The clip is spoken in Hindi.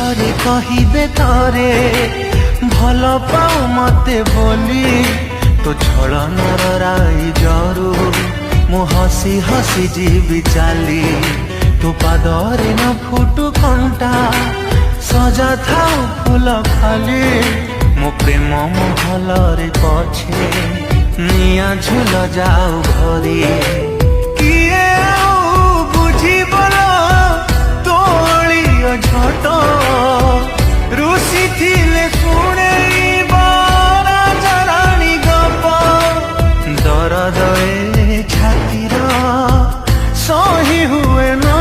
मिछरे कहिदे तरे भल पाओ मते बोली तो छलनर राई जरू मु हसी हसी जीवी चाली तो पादरे न फुटु कंटा सजा थाउ फूल खाली मो प्रेम महलरे पछे निया झुल जाऊ घरी किए आउ बुझिबल तोलियो झट रुसी थिले शुणे राणी गप दरद ए छातीर सही हुए न